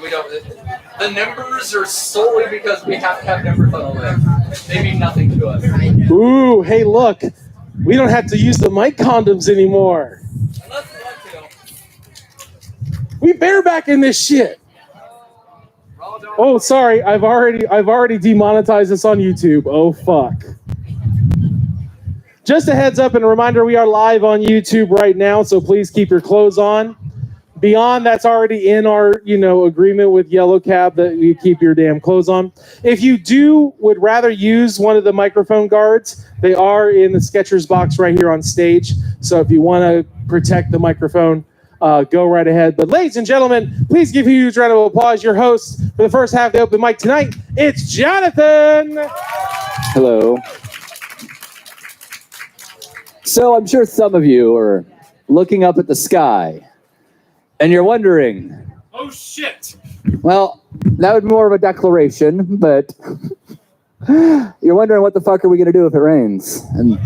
We don't. The numbers are solely because we have to have numbers on the list. They mean nothing to us. Ooh, hey, look. We don't have to use the mic condoms anymore. Unless we want to. We bareback in this shit. Oh, sorry. I've already demonetized this on YouTube. Oh, fuck. Just a heads up and a reminder, we are live on YouTube right now, so please keep your clothes on. Beyond that's already in our, agreement with Yellow Cab that you keep your damn clothes on. If you would rather use one of the microphone guards, they are in the Skechers box right here on stage. So if you want to protect the microphone, go right ahead. But ladies and gentlemen, please give a huge round of applause. Your host for the first half of the open mic tonight, it's Jonathan. Hello. So I'm sure some of you are looking up at the sky. And you're wondering, oh shit. Well, that would be more of a declaration, but you're wondering what the fuck are we going to do if it rains? And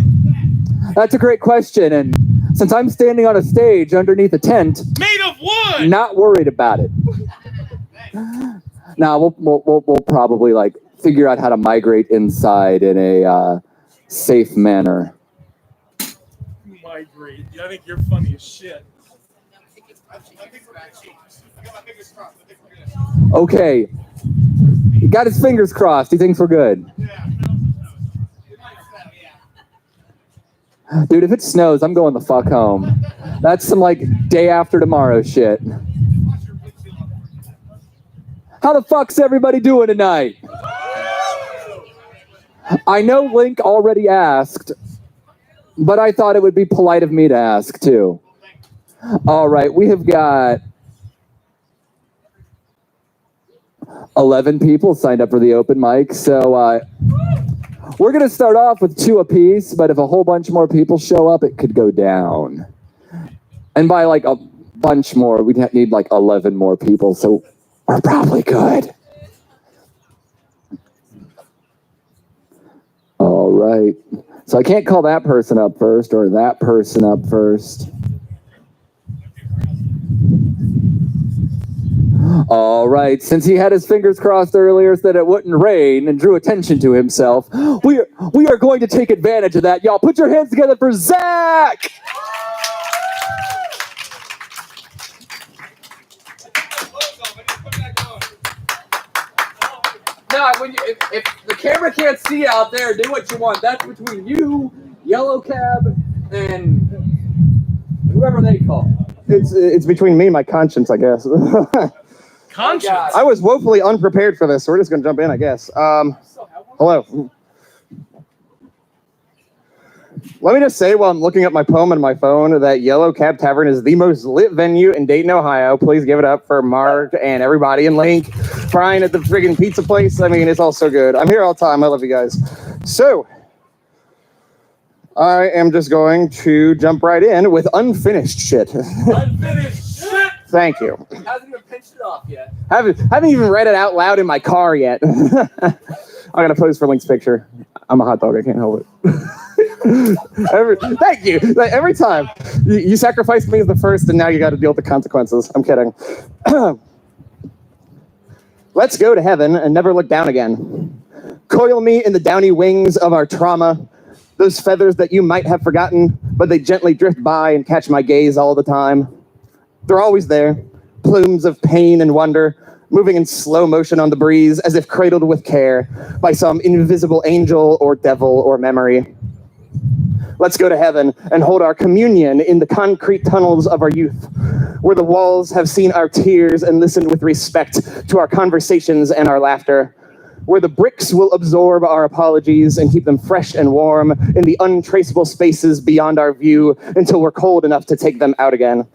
that's a great question. And since I'm standing on a stage underneath a tent, made of wood, not worried about it. Now we'll probably figure out how to migrate inside in a safe manner. Migrate? I think you're funny as shit. Okay. He got his fingers crossed. He thinks we're good. Dude, if it snows, I'm going the fuck home. That's some day after tomorrow shit. How the fuck's everybody doing tonight? I know Link already asked, but I thought it would be polite of me to ask too. All right, we have got 11 people signed up for the open mic, so we're going to start off with 2 apiece, but if a whole bunch more people show up, it could go down. And by a bunch more, we'd need 11 more people, so we're probably good. All right, so I can't call that person up first or that person up first. All right, since he had his fingers crossed earlier so that it wouldn't rain and drew attention to himself, we are going to take advantage of that. Y'all put your hands together for Zach! Now, if the camera can't see out there, do what you want. That's between you, Yellow Cab, and whoever they call. It's between me and my conscience, I guess. Conscience? I was woefully unprepared for this, so we're just going to jump in, I guess. Hello. Let me just say while I'm looking at my poem on my phone that Yellow Cab Tavern is the most lit venue in Dayton, Ohio. Please give it up for Mark and everybody and Link frying at the friggin' pizza place. I mean, it's all so good. I'm here all the time. I love you guys. So, I am just going to jump right in with unfinished shit. Unfinished shit! Thank you. Hasn't even pinched it off yet. Haven't even read it out loud in my car yet. I gotta pose for Link's picture. I'm a hot dog. I can't help it. Thank you. Every time you sacrificed me as the first, and now you got to deal with the consequences. I'm kidding. Let's go to heaven and never look down again. Coil me in the downy wings of our trauma. Those feathers that you might have forgotten, but they gently drift by and catch my gaze all the time. They're always there, plumes of pain and wonder, moving in slow motion on the breeze as if cradled with care by some invisible angel or devil or memory. Let's go to heaven and hold our communion in the concrete tunnels of our youth, where the walls have seen our tears and listened with respect to our conversations and our laughter, where the bricks will absorb our apologies and keep them fresh and warm in the untraceable spaces beyond our view until we're cold enough to take them out again.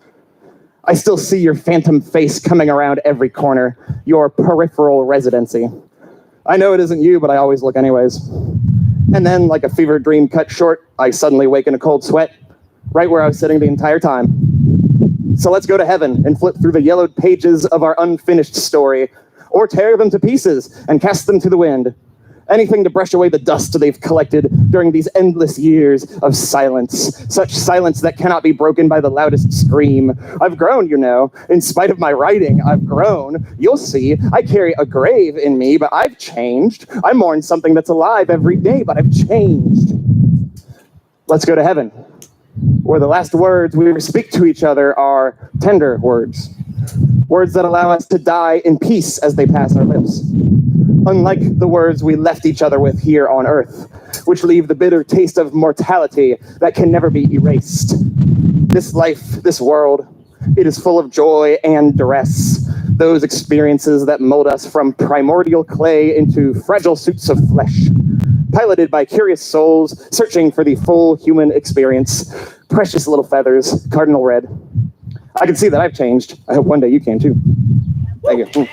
I still see your phantom face coming around every corner, your peripheral residency. I know it isn't you, but I always look anyways. And then, like a fever dream cut short, I suddenly wake in a cold sweat, right where I was sitting the entire time. So let's go to heaven and flip through the yellowed pages of our unfinished story, or tear them to pieces and cast them to the wind. anything to brush away the dust they've collected during these endless years of silence, such silence that cannot be broken by the loudest scream. I've grown, you know. In spite of my writing, I've grown. You'll see, I carry a grave in me, but I've changed. I mourn something that's alive every day, but I've changed. Let's go to heaven, where the last words we speak to each other are tender words. Words that allow us to die in peace as they pass our lips. Unlike the words we left each other with here on earth, which leave the bitter taste of mortality that can never be erased. This life, this world, it is full of joy and duress. Those experiences that mold us from primordial clay into fragile suits of flesh. Piloted by curious souls searching for the full human experience. Precious little feathers, cardinal red. I can see that I've changed. I hope one day you can too. Thank you.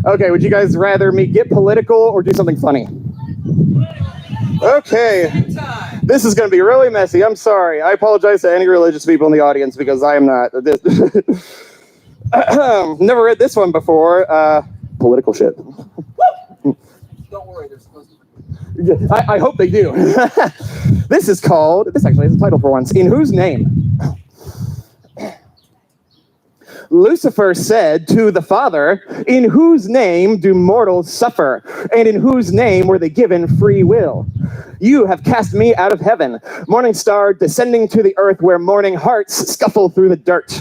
Okay, would you guys rather me get political or do something funny? Okay. This is going to be really messy. I'm sorry. I apologize to any religious people in the audience because I am not. Never read this one before. Political shit. Don't worry, they're supposed to. I hope they do. This actually has a title for once. In whose name? Lucifer said to the Father, in whose name do mortals suffer? And in whose name were they given free will? You have cast me out of heaven, morning star descending to the earth where mourning hearts scuffle through the dirt,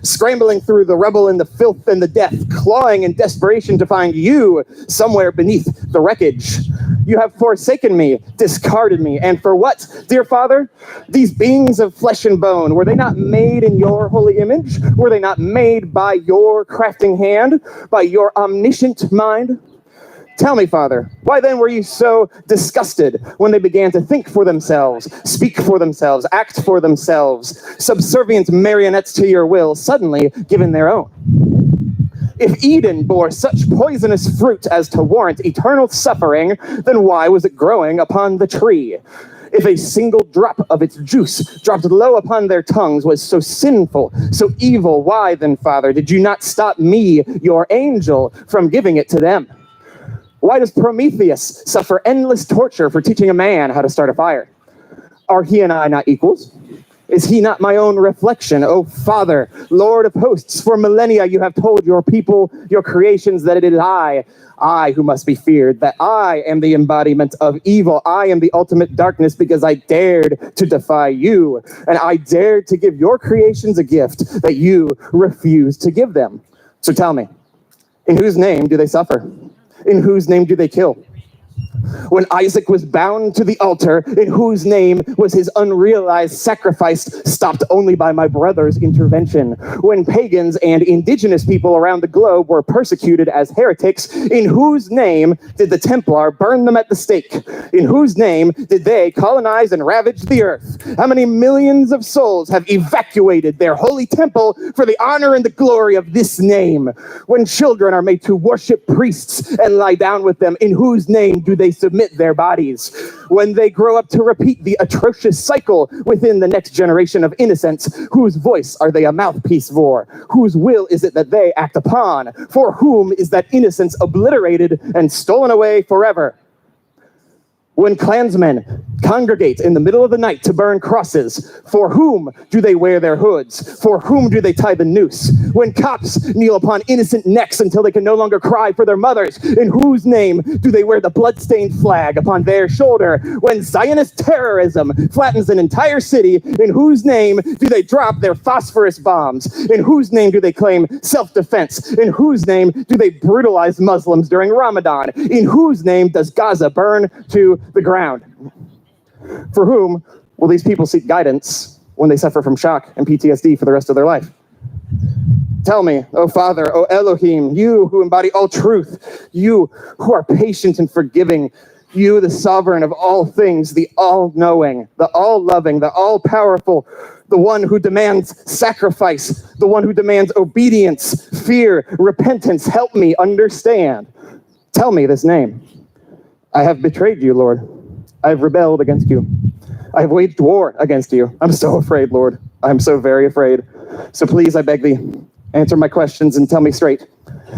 scrambling through the rubble and the filth and the death, clawing in desperation to find you somewhere beneath the wreckage. You have forsaken me, discarded me, and for what, dear Father? These beings of flesh and bone, were they not made in your holy image? Were they not made by your crafting hand, by your omniscient mind? Tell me, Father, why then were you so disgusted when they began to think for themselves, speak for themselves, act for themselves, subservient marionettes to your will, suddenly given their own? If Eden bore such poisonous fruit as to warrant eternal suffering, then why was it growing upon the tree? If a single drop of its juice dropped low upon their tongues was so sinful, so evil, why then, Father, did you not stop me, your angel, from giving it to them? Why does Prometheus suffer endless torture for teaching a man how to start a fire? Are he and I not equals? Is he not my own reflection? O Father, Lord of hosts, for millennia you have told your people, your creations, that it is I who must be feared, that I am the embodiment of evil. I am the ultimate darkness because I dared to defy you, and I dared to give your creations a gift that you refused to give them. So tell me, in whose name do they suffer? In whose name do they kill? When Isaac was bound to the altar, in whose name was his unrealized sacrifice stopped only by my brother's intervention? When pagans and indigenous people around the globe were persecuted as heretics, in whose name did the Templar burn them at the stake? In whose name did they colonize and ravage the earth? How many millions of souls have evacuated their holy temple for the honor and the glory of this name? When children are made to worship priests and lie down with them, in whose name do they submit their bodies? When they grow up to repeat the atrocious cycle within the next generation of innocents, whose voice are they a mouthpiece for? Whose will is it that they act upon? For whom is that innocence obliterated and stolen away forever? When Klansmen congregate in the middle of the night to burn crosses, for whom do they wear their hoods? For whom do they tie the noose? When cops kneel upon innocent necks until they can no longer cry for their mothers, in whose name do they wear the bloodstained flag upon their shoulder? When Zionist terrorism flattens an entire city, in whose name do they drop their phosphorus bombs? In whose name do they claim self-defense? In whose name do they brutalize Muslims during Ramadan? In whose name does Gaza burn to the ground? For whom will these people seek guidance when they suffer from shock and PTSD for the rest of their life? Tell me, O Father, O Elohim, you who embody all truth, you who are patient and forgiving, you, the sovereign of all things, the all-knowing, the all-loving, the all-powerful, the one who demands sacrifice, the one who demands obedience, fear, repentance, help me understand. Tell me this name. I have betrayed you, Lord. I have rebelled against you. I have waged war against you. I'm so afraid, Lord. I'm so very afraid. So please, I beg thee, Answer my questions and tell me straight.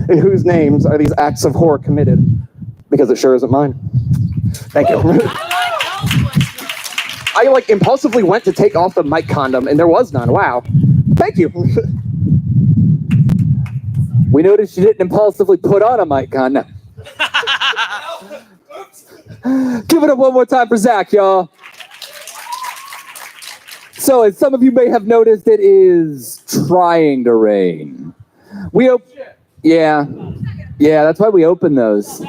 In whose names are these acts of horror committed? Because it sure isn't mine. Thank you. I impulsively went to take off the mic condom and there was none. Wow. Thank you. We noticed you didn't impulsively put on a mic condom. Give it up one more time for Zach, y'all. So, as some of you may have noticed, it is trying to rain. Yeah, that's why we open those.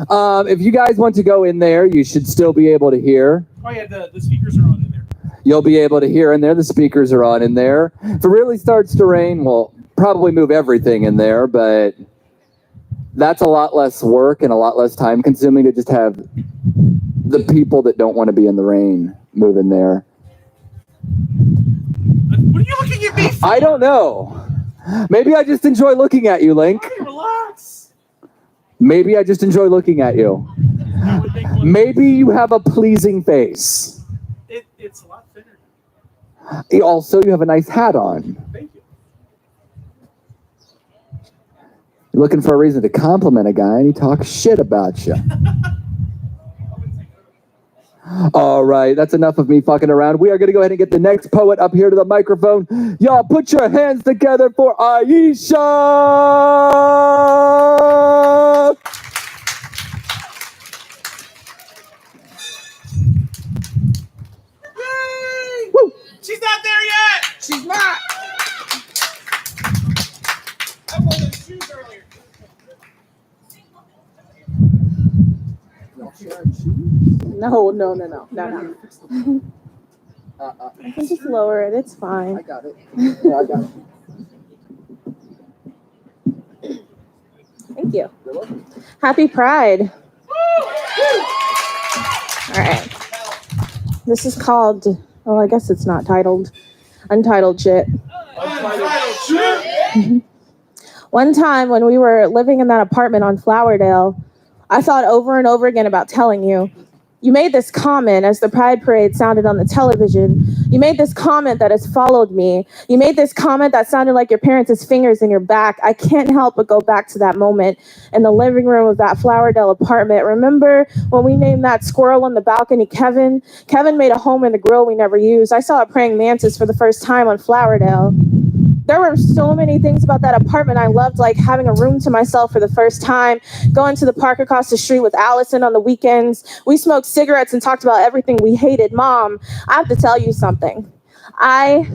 If you guys want to go in there, you should still be able to hear. Oh yeah, the speakers are on in there. You'll be able to hear in there. The speakers are on in there. If it really starts to rain, we'll probably move everything in there, but that's a lot less work and a lot less time consuming to just have the people that don't want to be in the rain move in there. What are you looking at me for? I don't know. Maybe I just enjoy looking at you, Link. Hey, relax. Maybe I just enjoy looking at you. Maybe you have a pleasing face. It's a lot thinner. Also, you have a nice hat on. Thank you. You're looking for a reason to compliment a guy and he talks shit about you. All right, that's enough of me fucking around. We are going to go ahead and get the next poet up here to the microphone. Y'all put your hands together for Aisha! Yay! Woo! She's not there yet! She's not. I wore those shoes earlier. No. I can just lower it. It's fine. I got it. Yeah, I got it. Thank you. Happy Pride. All right. This is called, well, I guess it's not titled, Untitled Shit. One time when we were living in that apartment on Flowerdale, I thought over and over again about telling you. You made this comment as the Pride Parade sounded on the television. You made this comment that has followed me. You made this comment that sounded like your parents' fingers in your back. I can't help but go back to that moment in the living room of that Flowerdale apartment. Remember when we named that squirrel on the balcony Kevin? Kevin made a home in the grill we never used. I saw a praying mantis for the first time on Flowerdale. There were so many things about that apartment I loved, like having a room to myself for the first time, going to the park across the street with Allison on the weekends. We smoked cigarettes and talked about everything we hated. Mom, I have to tell you something. I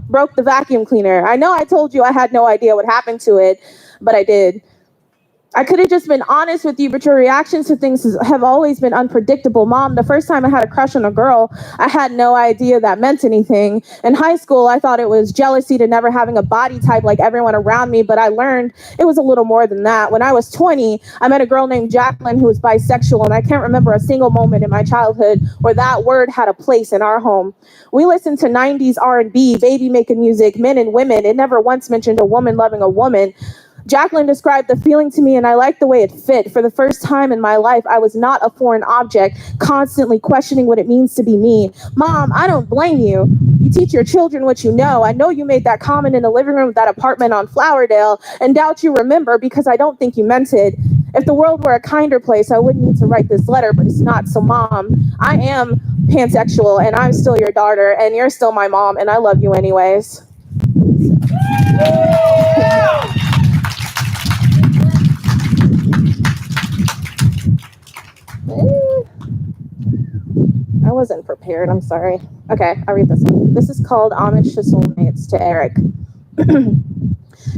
broke the vacuum cleaner. I know I told you I had no idea what happened to it, but I did. I could have just been honest with you, but your reactions to things have always been unpredictable. Mom, the first time I had a crush on a girl, I had no idea that meant anything. In high school, I thought it was jealousy to never having a body type like everyone around me, but I learned it was a little more than that. When I was 20, I met a girl named Jacqueline who was bisexual, and I can't remember a single moment in my childhood where that word had a place in our home. We listened to 90s R&B, baby-making music, men and women. It never once mentioned a woman loving a woman. Jacqueline described the feeling to me, and I liked the way it fit. For the first time in my life, I was not a foreign object, constantly questioning what it means to be me. Mom, I don't blame you. You teach your children what you know. I know you made that comment in the living room of that apartment on Flowerdale, and doubt you remember because I don't think you meant it. If the world were a kinder place, I wouldn't need to write this letter, but it's not. So, Mom, I am pansexual, and I'm still your daughter, and you're still my mom, and I love you anyways. I wasn't prepared, I'm sorry. Okay, I'll read this one. This is called Homage to Soulmates to Eric.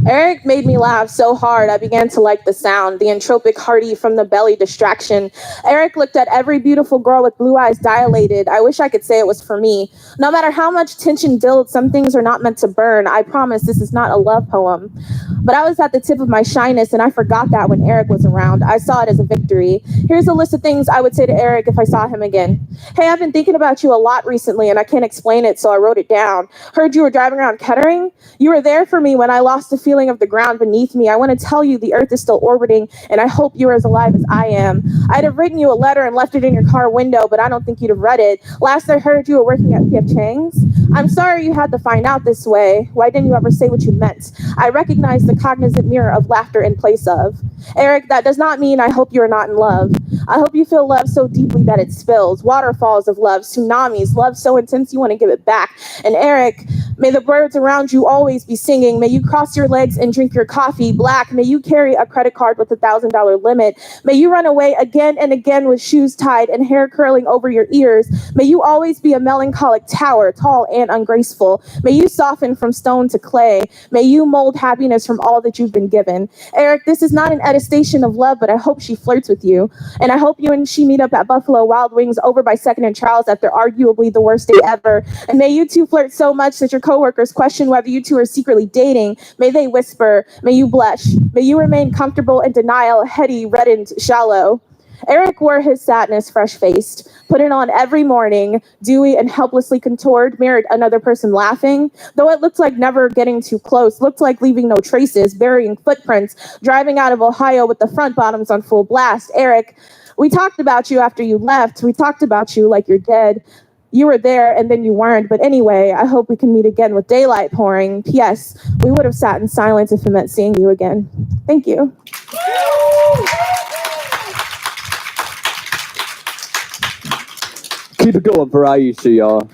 Eric made me laugh so hard I began to like the sound, the entropic hearty from the belly distraction. Eric looked at every beautiful girl with blue eyes dilated. I wish I could say it was for me. No matter how much tension builds, some things are not meant to burn. I promise this is not a love poem. But I was at the tip of my shyness, and I forgot that when Eric was around. I saw it as a victory. Here's a list of things I would say to Eric if I saw him again. Hey, I've been thinking about you a lot recently, and I can't explain it, so I wrote it down. Heard you were driving around Kettering. You were there for me when I lost the feeling of the ground beneath me. I want to tell you the earth is still orbiting, and I hope you're as alive as I am. I'd have written you a letter and left it in your car window, but I don't think you'd have read it. Last I heard, you were working at P.F. Chang's. I'm sorry you had to find out this way. Why didn't you ever say what you meant? I recognize the cognizant mirror of laughter in place of. Eric, that does not mean I hope you're not in love. I hope you feel love so deeply that it spills. Waterfalls of love, tsunamis, love so intense you want to give it back. And Eric, may the birds around you always be singing. May you cross your legs and drink your coffee black. May you carry a credit card with $1,000 limit. May you run away again and again with shoes tied and hair curling over your ears. May you always be a melancholic tower, tall and ungraceful. May you soften from stone to clay. May you mold happiness from all that you've been given. Eric, this is not an attestation of love, but I hope she flirts with you. And I hope you and she meet up at Buffalo Wild Wings over by 2nd and Charles after arguably the worst day ever. And may you two flirt so much that your coworkers question whether you two are secretly dating. May they whisper. May you blush. May you remain comfortable in denial, heady, reddened, shallow. Eric wore his sadness fresh-faced, put it on every morning, dewy and helplessly contoured, mirrored another person laughing, though it looked like never getting too close, looked like leaving no traces, burying footprints, driving out of Ohio with the front bottoms on full blast. Eric, we talked about you after you left. We talked about you like you're dead. You were there and then you weren't. But anyway, I hope we can meet again with daylight pouring. P.S. We would have sat in silence if it meant seeing you again. Thank you. Keep it going for Aisha, y'all.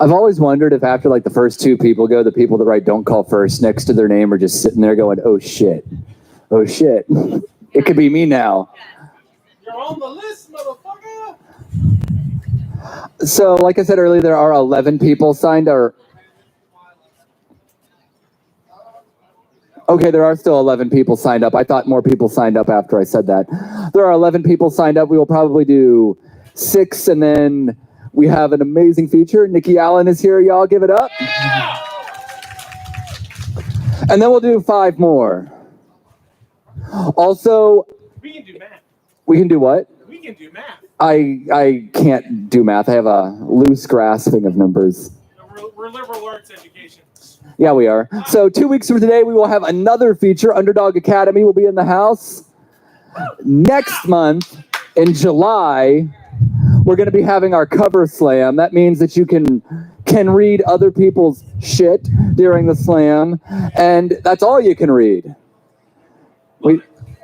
I've always wondered if after like the first two people go, the people that write "don't call first" next to their name are just sitting there going, "Oh shit, oh shit, it could be me now." You're on the list, motherfucker. So, like I said earlier, there are 11 people signed. Okay, there are still 11 people signed up. I thought more people signed up after I said that. There are 11 people signed up. We will probably do 6, and then we have an amazing feature. Nikki Allen is here. Y'all give it up. And then we'll do 5 more. Also, We can do math. we can do what? We can do math. I can't do math. I have a loose grasping of numbers. We're liberal arts education. Yeah, we are. So 2 weeks from today, we will have another feature. Underdog Academy will be in the house. Next month, in July, we're going to be having our cover slam. That means that you can read other people's shit during the slam, and that's all you can read.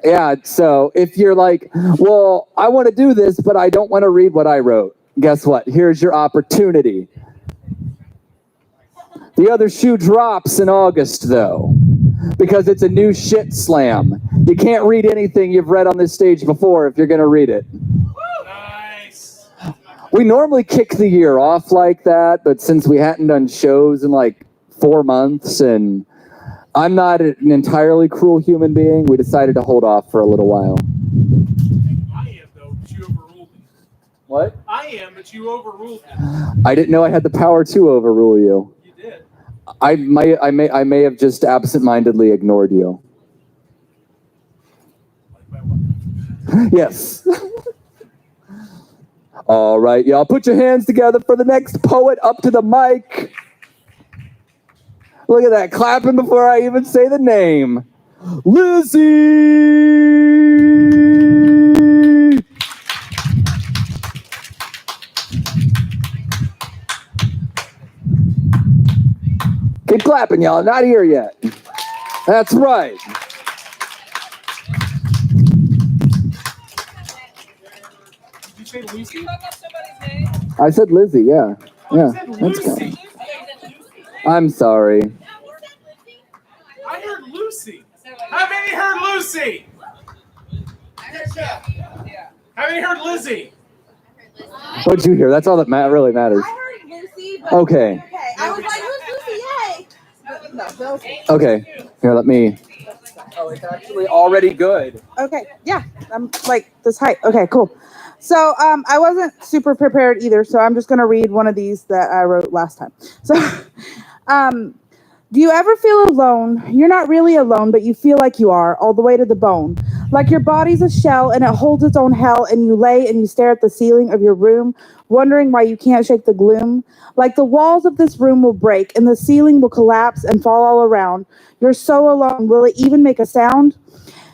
Yeah, so if you're like, well, I want to do this, but I don't want to read what I wrote, guess what? Here's your opportunity. The other shoe drops in August, though, because it's a new shit slam. You can't read anything you've read on this stage before if you're going to read it. Nice. We normally kick the year off like that, but since we hadn't done shows in like 4 months, and I'm not an entirely cruel human being, we decided to hold off for a little while. I am, though, but you overruled me. What? I am, but you overruled me. I didn't know I had the power to overrule you. You did. I may have just absent-mindedly ignored you. Like my wife. Yes. All right, y'all, put your hands together for the next poet up to the mic. Look at that, clapping before I even say the name. Lizzie! Keep clapping, y'all. Not here yet. That's right. Did you say Lucy? I said Lizzie, yeah. Yeah. You said That's Lucy. good. I'm sorry. I heard Lucy. How many heard Lucy? How many heard Lizzie? What'd you hear? That's all that really matters. I heard Lucy, but Okay. I was like, who's Lucy? Yay! No, okay. Okay. Here, let me. Oh, it's actually already good. Okay, yeah, I'm like this height. Okay, cool. So I wasn't super prepared either, so I'm just gonna read one of these that I wrote last time. So, do you ever feel alone? You're not really alone, but you feel like you are, all the way to the bone. Like your body's a shell and it holds its own hell, and you lay and you stare at the ceiling of your room, wondering why you can't shake the gloom. Like the walls of this room will break and the ceiling will collapse and fall all around. You're so alone. Will it even make a sound?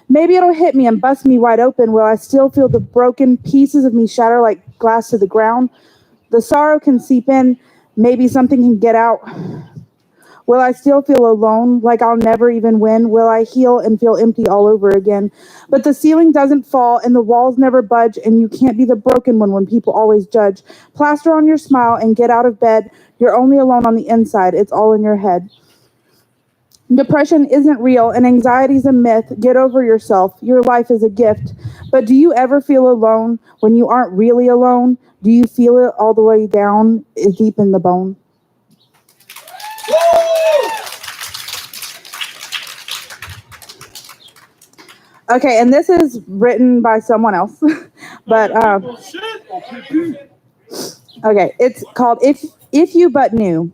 Maybe it'll hit me and bust me wide open. Will I still feel the broken pieces of me shatter like glass to the ground? The sorrow can seep in. Maybe something can get out. Will I still feel alone, like I'll never even win? Will I heal and feel empty all over again? But the ceiling doesn't fall and the walls never budge, and you can't be the broken one when people always judge. Plaster on your smile and get out of bed. You're only alone on the inside. It's all in your head. Depression isn't real and anxiety's a myth. Get over yourself. Your life is a gift. But do you ever feel alone when you aren't really alone? Do you feel it all the way down, deep in the bone? Okay, and this is written by someone else, but okay, it's called "If You But Knew."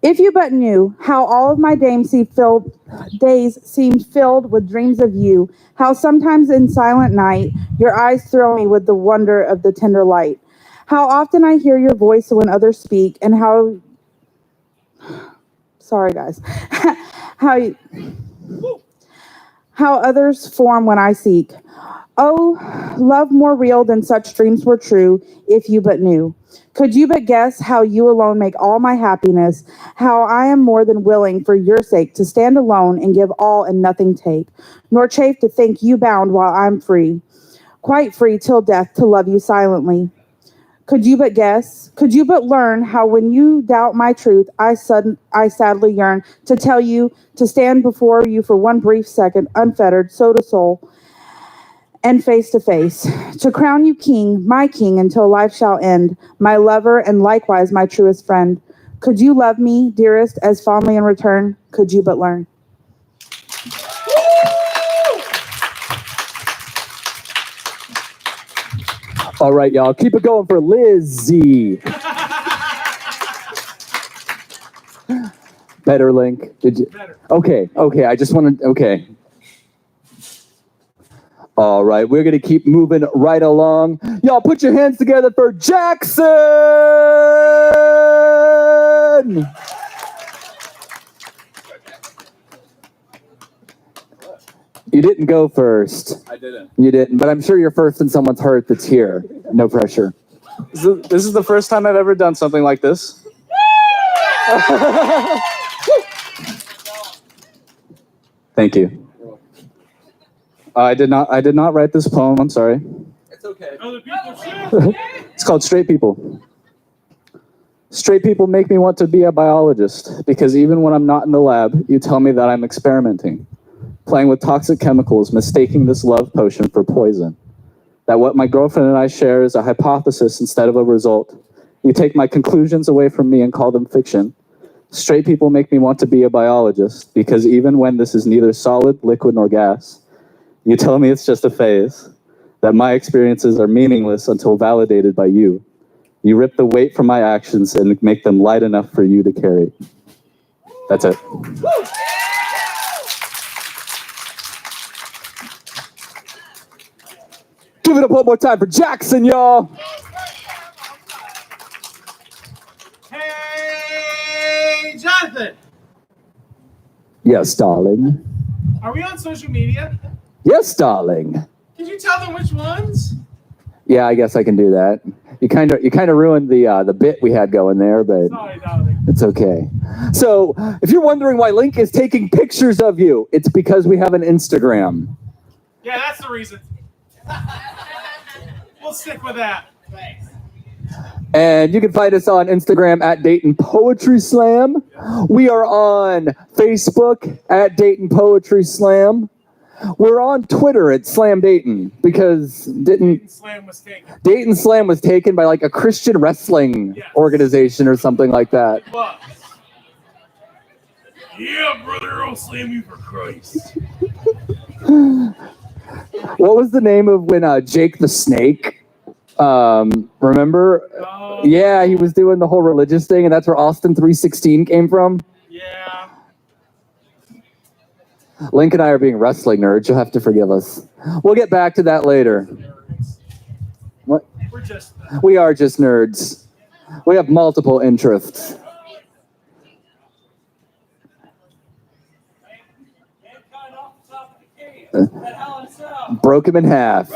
If you but knew how all of my days seemed filled with dreams of you, how sometimes in silent night your eyes thrill me with the wonder of the tender light, how often I hear your voice when others speak, and how, sorry guys, how others form when I seek. Oh, love more real than such dreams were true, if you but knew. Could you but guess how you alone make all my happiness, how I am more than willing for your sake to stand alone and give all and nothing take, nor chafe to think you bound while I'm free, quite free till death to love you silently. Could you but guess, could you but learn how when you doubt my truth, I sadly yearn to tell you, to stand before you for one brief second, unfettered, soul to soul, and face to face, to crown you king, my king, until life shall end, my lover and likewise my truest friend. Could you love me, dearest, as fondly in return? Could you but learn? All right, y'all, keep it going for Lizzie. Better, Link. Did you? Better. Okay. I just want to. Okay. All right, we're gonna keep moving right along. Y'all, put your hands together for Jackson. You didn't go first. I didn't. You didn't, but I'm sure you're first in someone's heart that's here. No pressure. This is the first time I've ever done something like this. Thank you. I did not write this poem. I'm sorry. It's okay. Other people should. It's called Straight People. Straight people make me want to be a biologist because even when I'm not in the lab, you tell me that I'm experimenting, playing with toxic chemicals, mistaking this love potion for poison. That what my girlfriend and I share is a hypothesis instead of a result. You take my conclusions away from me and call them fiction. Straight people make me want to be a biologist because even when this is neither solid, liquid, nor gas, you tell me it's just a phase, that my experiences are meaningless until validated by you. You rip the weight from my actions and make them light enough for you to carry. That's it. Give it up one more time for Jackson, y'all. Hey, Jonathan, Yes, darling. are we on social media? Yes, darling. Could you tell them which ones? Yeah, I guess I can do that. You kind of ruined the bit we had going there, but Sorry, darling. it's okay. So, if you're wondering why Link is taking pictures of you, it's because we have an Instagram. Yeah, that's the reason. We'll stick with that. Thanks. And you can find us on Instagram at Dayton Poetry Slam. We are on Facebook at Dayton Poetry Slam. We're on Twitter at Slam Dayton because Dayton Slam was taken. Dayton Slam was taken by like a Christian wrestling organization or something like that. It was. Yeah, brother, I'll slam you for Christ. What was the name of when Jake the Snake? Remember? Yeah, he was doing the whole religious thing, and that's where Austin 316 came from. Yeah. Link and I are being wrestling nerds. You'll have to forgive us. We'll get back to that later. What? We are just nerds. We have multiple interests. Broke him in half.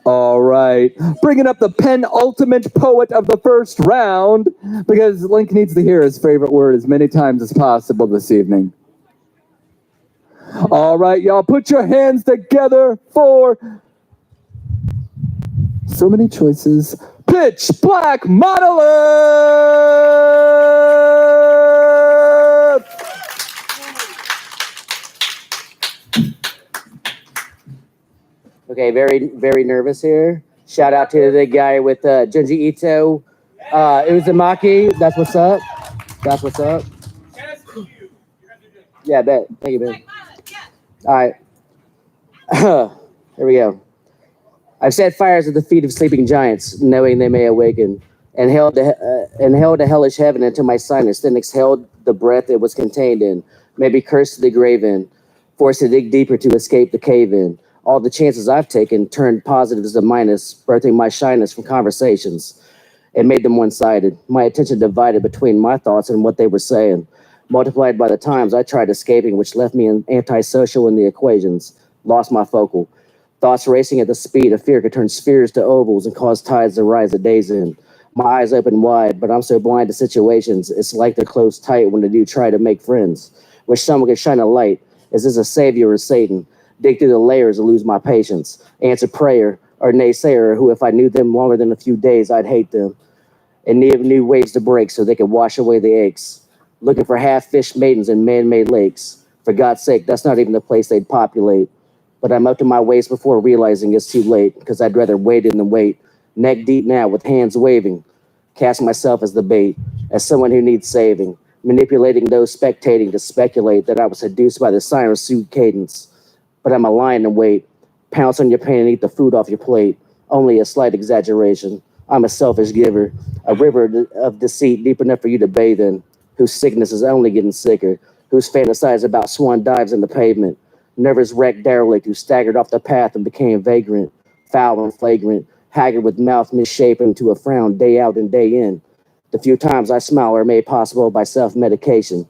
All right. Bringing up the penultimate poet of the first round, because Link needs to hear his favorite word as many times as possible this evening. All right, y'all, put your hands together for so many choices. Pitch Black Monolith! Okay, very, very nervous here. Shout out to the guy with Junji Ito. Uzumaki, that's what's up. That's what's up. Yeah, bet. Thank you, man. All right. Here we go. I've set fires at the feet of sleeping giants, knowing they may awaken. Inhaled a hellish heaven into my sinus, then exhaled the breath it was contained in. Maybe cursed to the grave in, forced to dig deeper to escape the cave in. All the chances I've taken turned positives to minus, birthing my shyness from conversations. It made them one-sided, my attention divided between my thoughts and what they were saying, multiplied by the times I tried escaping, which left me antisocial in the equations, lost my focal. Thoughts racing at the speed of fear could turn spheres to ovals and cause tides to rise a days in. My eyes open wide, but I'm so blind to situations, it's like they're closed tight when they do try to make friends. Wish someone could shine a light. Is this a savior or Satan? Dig through the layers and lose my patience. Answer prayer or naysayer who, if I knew them longer than a few days, I'd hate them. And need new waves to break so they could wash away the aches. Looking for half-fish maidens in man-made lakes. For God's sake, that's not even the place they'd populate. But I'm up to my waist before realizing it's too late, because I'd rather wait in than wait. Neck deep now with hands waving. Cast myself as the bait, as someone who needs saving. Manipulating those spectating to speculate that I was seduced by the siren suit cadence. But I'm a lion in wait. Pounce on your pain and eat the food off your plate. Only a slight exaggeration. I'm a selfish giver. A river of deceit deep enough for you to bathe in. Whose sickness is only getting sicker. Whose fantasize about swan dives in the pavement. Nervous wrecked derelict who staggered off the path and became vagrant. Foul and flagrant. Haggard with mouth misshapen to a frown day out and day in. The few times I smile are made possible by self-medication,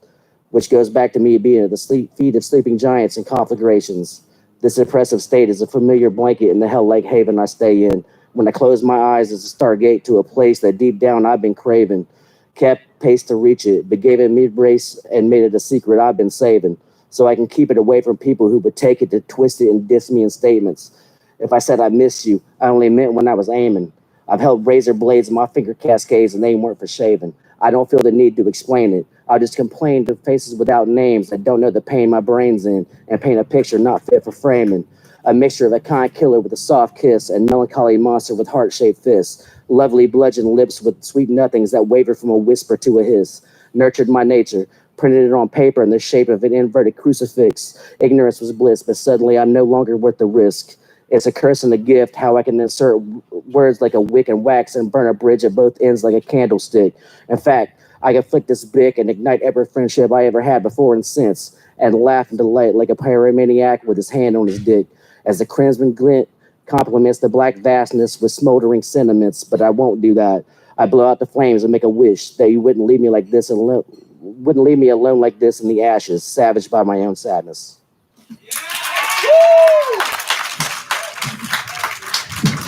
which goes back to me being at the feet of sleeping giants and conflagrations. This oppressive state is a familiar blanket in the hell-like haven I stay in. When I close my eyes, it's a stargate to a place that deep down I've been craving. Kept pace to reach it, but gave it mid-brace and made it a secret I've been saving, so I can keep it away from people who would take it to twist it and diss me in statements. If I said I miss you, I only meant when I was aiming. I've held razor blades in my finger cascades and they weren't for shaving. I don't feel the need to explain it. I'll just complain to faces without names that don't know the pain my brain's in and paint a picture not fit for framing. A mixture of a kind killer with a soft kiss and melancholy monster with heart-shaped fists. Lovely bludgeon lips with sweet nothings that waver from a whisper to a hiss. Nurtured my nature, printed it on paper in the shape of an inverted crucifix. Ignorance was bliss, but suddenly I'm no longer worth the risk. It's a curse and a gift, how I can insert words like a wick and wax and burn a bridge at both ends like a candlestick. In fact, I can flick this bick and ignite every friendship I ever had before and since, and laugh in delight like a pyromaniac with his hand on his dick, as the crimson glint complements the black vastness with smoldering sentiments, but I won't do that. I blow out the flames and make a wish that you wouldn't leave me like this alone, wouldn't leave me alone like this in the ashes, savaged by my own sadness.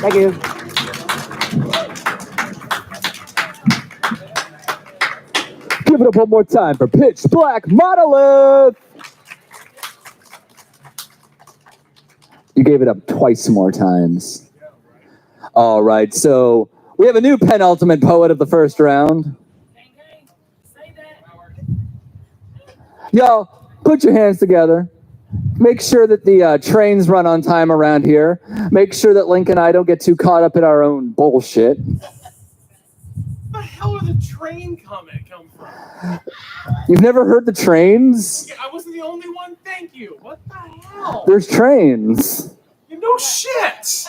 Thank you. Give it up one more time for Pitch Black Monolith. You gave it up twice more times. All right, so we have a new penultimate poet of the first round. Y'all, put your hands together. Make sure that the trains run on time around here. Make sure that Link and I don't get too caught up in our own bullshit. Where the hell did the train comment come from? You've never heard the trains? Yeah, I wasn't the only one. Thank you. What the hell? There's trains. You know shit.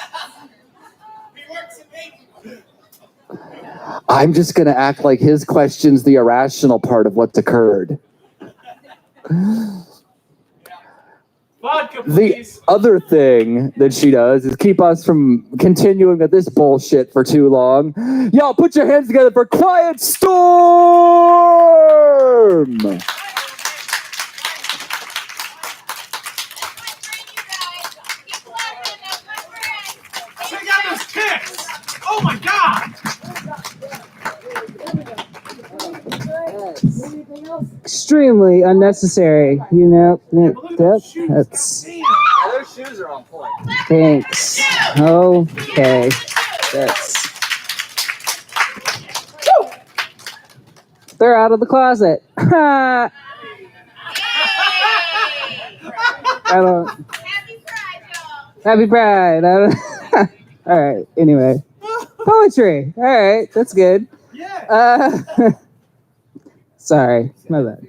I'm just going to act like his question's the irrational part of what's occurred. Vodka, The please. other thing that she does is keep us from continuing with this bullshit for too long. Y'all put your hands together for Quiet Storm! storm. Check out those kicks! Oh my god! Extremely unnecessary, you know. That's Yeah, those shoes are on point. thanks. Okay, that's. They're out of the closet. I don't. Happy Pride. I don't. All right. Anyway, poetry. All right, that's good. Yeah. Sorry, my bad.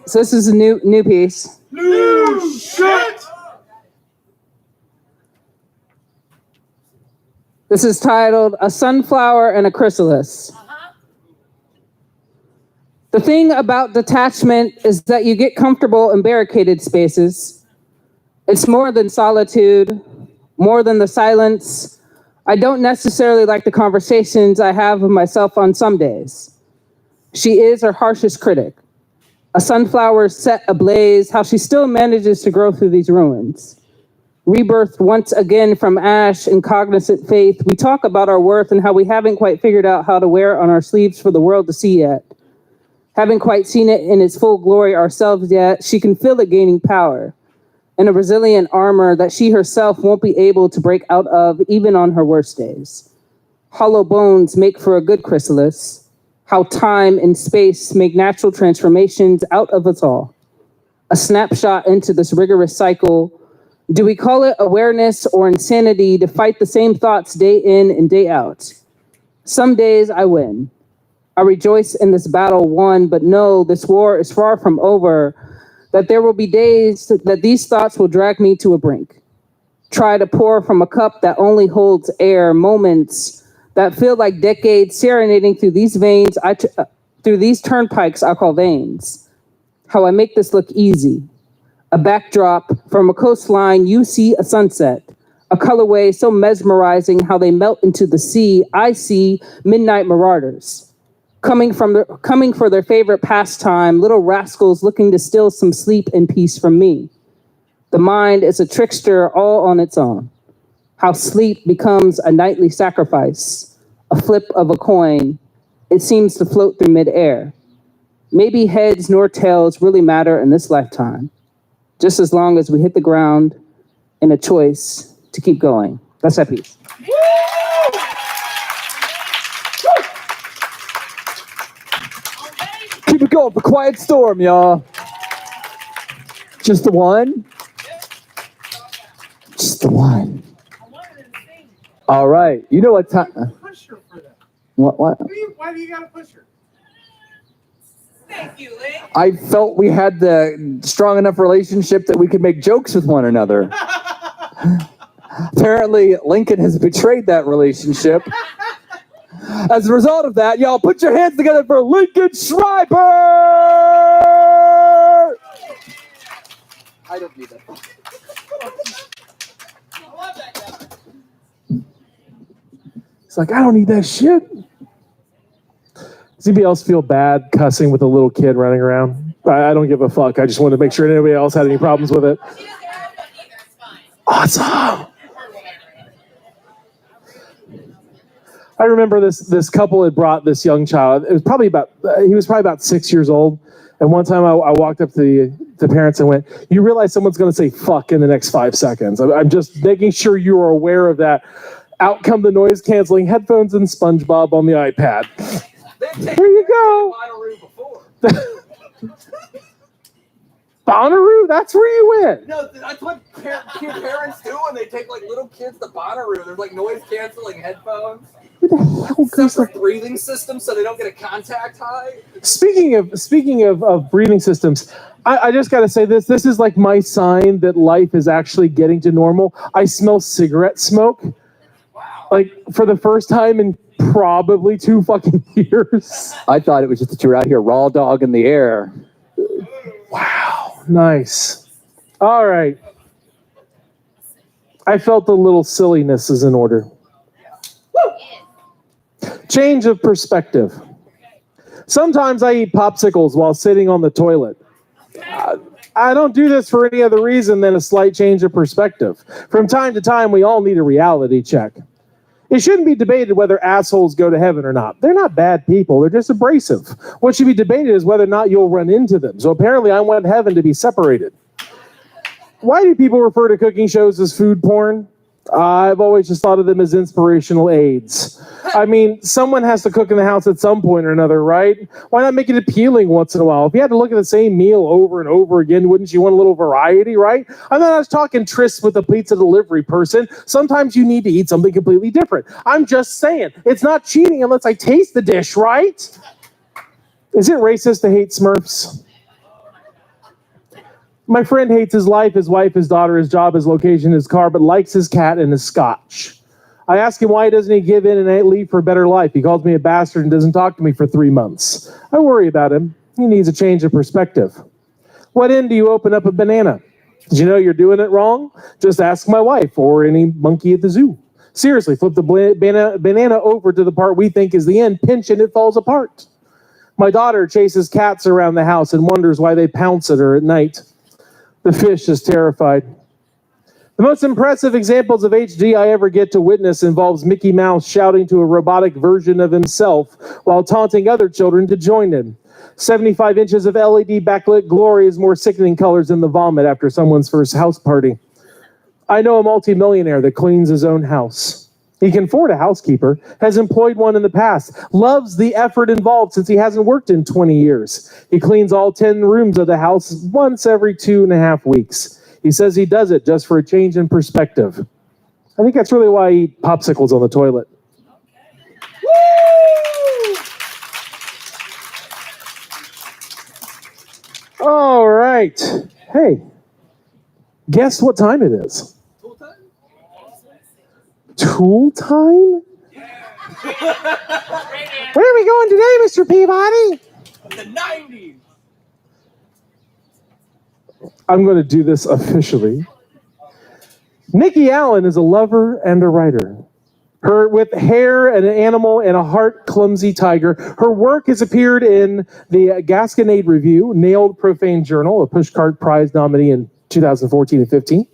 So this is a new piece. New shit! This is titled "A Sunflower and a Chrysalis." The thing about detachment is that you get comfortable in barricaded spaces. It's more than solitude, more than the silence. I don't necessarily like the conversations I have with myself on some days. She is her harshest critic. A sunflower set ablaze, how she still manages to grow through these ruins. Rebirthed once again from ash and cognizant faith, we talk about our worth and how we haven't quite figured out how to wear it on our sleeves for the world to see yet. Haven't quite seen it in its full glory ourselves yet. She can feel it gaining power and a resilient armor that she herself won't be able to break out of even on her worst days. Hollow bones make for a good chrysalis. How time and space make natural transformations out of us all. A snapshot into this rigorous cycle. Do we call it awareness or insanity to fight the same thoughts day in and day out? Some days I win. I rejoice in this battle won, but no, this war is far from over, that there will be days that these thoughts will drag me to a brink. Try to pour from a cup that only holds air, moments that feel like decades serenading through these veins, through these turnpikes I call veins. How I make this look easy. A backdrop from a coastline, you see a sunset. A colorway so mesmerizing how they melt into the sea. I see midnight marauders. Coming for their favorite pastime, little rascals looking to steal some sleep and peace from me. The mind is a trickster all on its own. How sleep becomes a nightly sacrifice, a flip of a coin. It seems to float through midair. Maybe heads nor tails really matter in this lifetime, just as long as we hit the ground in a choice to keep going. That's that piece. Keep it going for Quiet Storm, y'all. Just the one? Just the one. All right. You know what time? Push her for that. What? Why do you gotta push her? Thank you, Link. I felt we had the strong enough relationship that we could make jokes with one another. Apparently, Lincoln has betrayed that relationship. As a result of that, y'all put your hands together for Lincoln Schreiber! I don't need that. It's like, I don't need that shit. Does anybody else feel bad cussing with a little kid running around? I don't give a fuck. I just wanted to make sure anybody else had any problems with it. Awesome. I remember this couple had brought this young child. It was probably he was probably about 6 years old. And one time I walked up to the parents and went, you realize someone's going to say fuck in the next 5 seconds. I'm just making sure you are aware of that. Out come the noise canceling headphones and SpongeBob on the iPad. There you go. Bonnaroo, that's where you went. No, that's what parents do when they take like little kids to Bonnaroo. There's like noise canceling headphones. Who the hell goes Separate breathing system so they don't get a contact high. Speaking of breathing systems, I just got to say this is like my sign that life is actually getting to normal. I smell cigarette smoke. Wow. Like for the first time in probably 2 fucking years. I thought it was just that you were out here raw dog in the air. Wow, nice. All right. I felt the little silliness is in order. Change of perspective. Sometimes I eat popsicles while sitting on the toilet. I don't do this for any other reason than a slight change of perspective. From time to time, we all need a reality check. It shouldn't be debated whether assholes go to heaven or not. They're not bad people. They're just abrasive. What should be debated is whether or not you'll run into them. So apparently I want heaven to be separated. Why do people refer to cooking shows as food porn? I've always just thought of them as inspirational aids. I mean, someone has to cook in the house at some point or another, right? Why not make it appealing once in a while? If you had to look at the same meal over and over again, wouldn't you want a little variety, right? I'm not just talking trysts with a pizza delivery person. Sometimes you need to eat something completely different. I'm just saying, it's not cheating unless I taste the dish, right? Is it racist to hate Smurfs? My friend hates his life, his wife, his daughter, his job, his location, his car, but likes his cat and his scotch. I ask him why doesn't he give in and leave for a better life. He calls me a bastard and doesn't talk to me for 3 months. I worry about him. He needs a change of perspective. What end do you open up a banana? Did you know you're doing it wrong? Just ask my wife or any monkey at the zoo. Seriously, flip the banana over to the part we think is the end, pinch and it falls apart. My daughter chases cats around the house and wonders why they pounce at her at night. The fish is terrified. The most impressive examples of HD I ever get to witness involves Mickey Mouse shouting to a robotic version of himself while taunting other children to join him. 75 inches of LED backlit glory is more sickening colors than the vomit after someone's first house party. I know a multimillionaire that cleans his own house. He can afford a housekeeper, has employed one in the past, loves the effort involved since he hasn't worked in 20 years. He cleans all 10 rooms of the house once every 2.5 weeks. He says he does it just for a change in perspective. I think that's really why I eat popsicles on the toilet. Woo! All right. Hey, guess what time it is? Tool time? Where are we going today, Mr. Peabody? The 90s. I'm going to do this officially. Nikki Allen is a lover and a writer. Her with hair and an animal and a heart clumsy tiger. Her work has appeared in the Gasconade Review, Nailed Profane Journal, a Pushcart Prize nominee in 2014 and 15,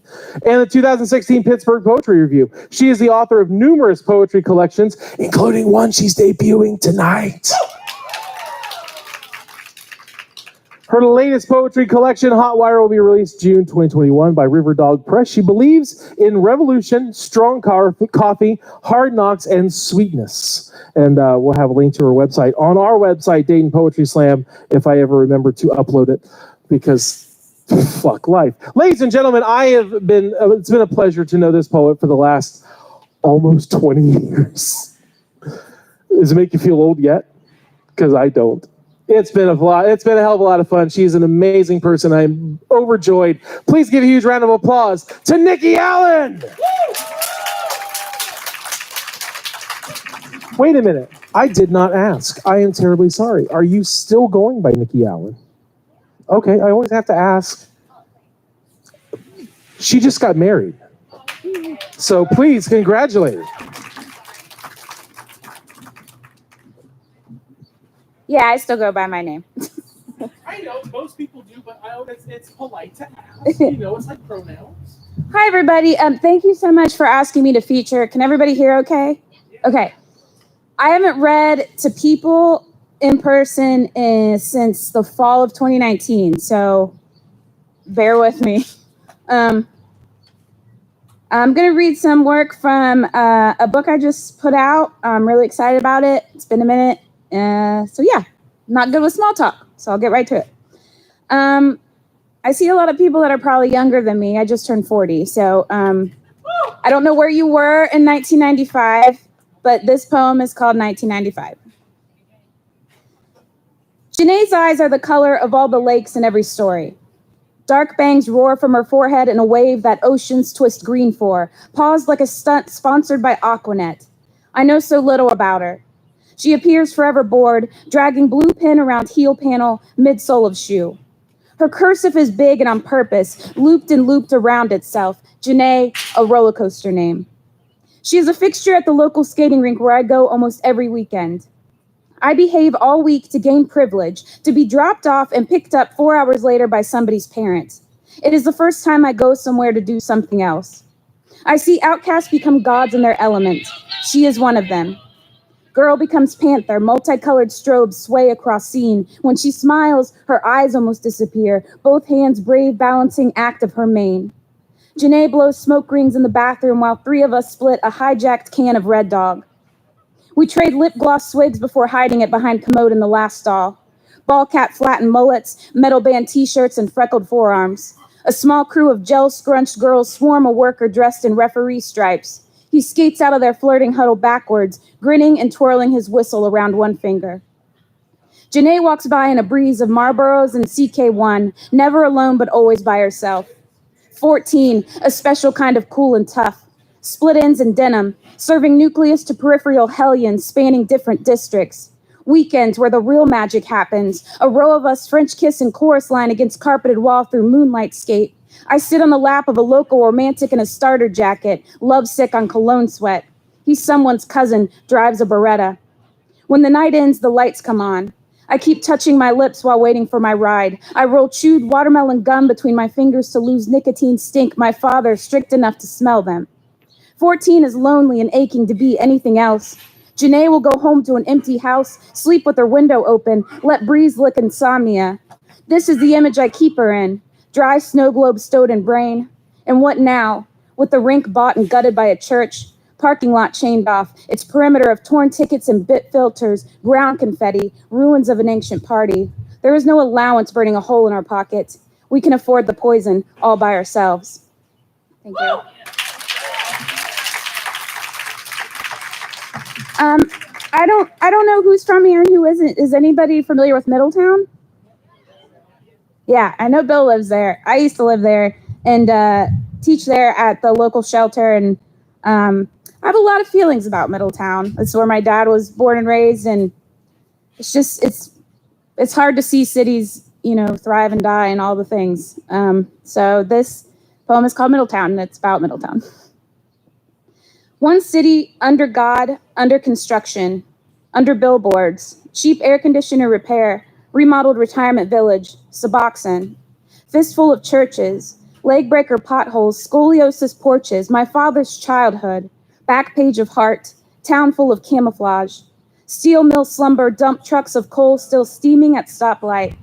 and the 2016 Pittsburgh Poetry Review. She is the author of numerous poetry collections, including one she's debuting tonight. Her latest poetry collection, Hot Wire, will be released June 2021 by Riverdog Press. She believes in revolution, strong coffee, hard knocks, and sweetness. And we'll have a link to her website on our website, Dayton Poetry Slam, if I ever remember to upload it, because fuck life. Ladies and gentlemen, it's been a pleasure to know this poet for the last almost 20 years. Does it make you feel old yet? Because I don't. It's been a hell of a lot of fun. She's an amazing person. I'm overjoyed. Please give a huge round of applause to Nikki Allen. Wait a minute. I did not ask. I am terribly sorry. Are you still going by Nikki Allen? Okay, I always have to ask. She just got married. So please congratulate her. Yeah, I still go by my name. I know most people do, but it's polite to ask. It's like pronouns. Hi, everybody. Thank you so much for asking me to feature. Can everybody hear okay? Okay. I haven't read to people in person since the fall of 2019, so bear with me. I'm going to read some work from a book I just put out. I'm really excited about it. It's been a minute. So yeah, not good with small talk, so I'll get right to it. I see a lot of people that are probably younger than me. I just turned 40, so I don't know where you were in 1995, but this poem is called 1995. Janae's eyes are the color of all the lakes in every story. Dark bangs roar from her forehead in a wave that oceans twist green for, paused like a stunt sponsored by Aquanet. I know so little about her. She appears forever bored, dragging blue pin around heel panel, midsole of shoe. Her cursive is big and on purpose, looped and looped around itself. Janae, a roller coaster name. She is a fixture at the local skating rink where I go almost every weekend. I behave all week to gain privilege, to be dropped off and picked up 4 hours later by somebody's parents. It is the first time I go somewhere to do something else. I see outcasts become gods in their element. She is one of them. Girl becomes panther, multicolored strobes sway across scene. When she smiles, her eyes almost disappear, both hands brave balancing act of her mane. Janae blows smoke rings in the bathroom while 3 of us split a hijacked can of Red Dog. We trade lip gloss swigs before hiding it behind commode in the last stall. Ball cap flattened mullets, metal band t-shirts, and freckled forearms. A small crew of gel-scrunched girls swarm a worker dressed in referee stripes. He skates out of their flirting huddle backwards, grinning and twirling his whistle around one finger. Janae walks by in a breeze of Marlboros and CK1, never alone but always by herself. 14, a special kind of cool and tough. Split ends and denim, serving nucleus to peripheral hellions spanning different districts. Weekends where the real magic happens. A row of us French kiss and chorus line against carpeted wall through moonlight skate. I sit on the lap of a local romantic in a starter jacket, lovesick on cologne sweat. He's someone's cousin, drives a Beretta. When the night ends, the lights come on. I keep touching my lips while waiting for my ride. I roll chewed watermelon gum between my fingers to lose nicotine stink my father strict enough to smell them. 14 is lonely and aching to be anything else. Janae will go home to an empty house, sleep with her window open, let breeze lick insomnia. This is the image I keep her in. Dry snow globe stowed in brain. And what now? With the rink bought and gutted by a church, parking lot chained off, its perimeter of torn tickets and bit filters, ground confetti, ruins of an ancient party. There is no allowance burning a hole in our pockets. We can afford the poison all by ourselves. Thank you. I don't know who's from here and who isn't. Is anybody familiar with Middletown? Yeah, I know Bill lives there. I used to live there and teach there at the local shelter, and I have a lot of feelings about Middletown. It's where my dad was born and raised, and it's hard to see cities, thrive and die and all the things. So this poem is called Middletown, and it's about Middletown. One city under God, under construction, under billboards, cheap air conditioner repair, remodeled retirement village, Suboxone, fistful of churches, leg breaker potholes, scoliosis porches, my father's childhood, back page of heart, town full of camouflage, steel mill slumber, dump trucks of coal still steaming at stoplight,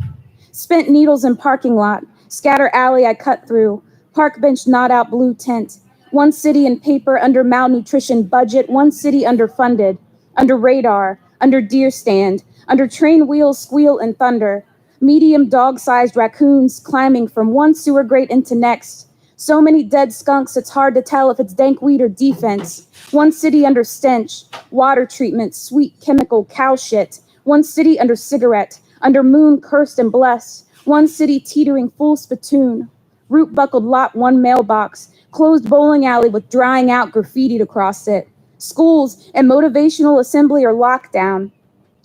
spent needles in parking lot, scatter alley I cut through, park bench gnawed out blue tent, one city in paper under malnutrition budget, one city underfunded, under radar, under deer stand, under train wheels squeal and thunder, medium dog-sized raccoons climbing from one sewer grate into next. So many dead skunks, it's hard to tell if it's dank weed or defense. One city under stench, water treatment, sweet chemical cow shit. One city under cigarette, under moon cursed and blessed. One city teetering full spittoon. Root buckled lot, one mailbox. Closed bowling alley with drying out graffitied across it. Schools and motivational assembly are locked down.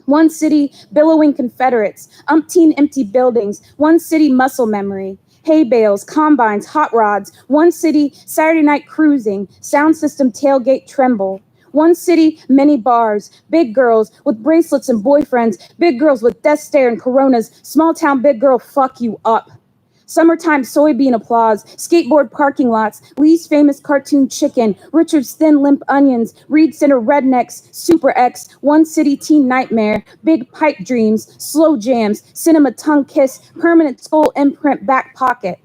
One city billowing Confederates, umpteen empty buildings. One city muscle memory. Hay bales, combines, hot rods. One city Saturday night cruising, sound system tailgate tremble. One city, many bars, big girls with bracelets and boyfriends, big girls with death stare and coronas, small town big girl fuck you up. Summertime soybean applause, skateboard parking lots, Lee's famous cartoon chicken, Richard's thin limp onions, Reed Center rednecks, Super X, One City teen nightmare, big pipe dreams, slow jams, cinema tongue kiss, permanent skull imprint back pocket.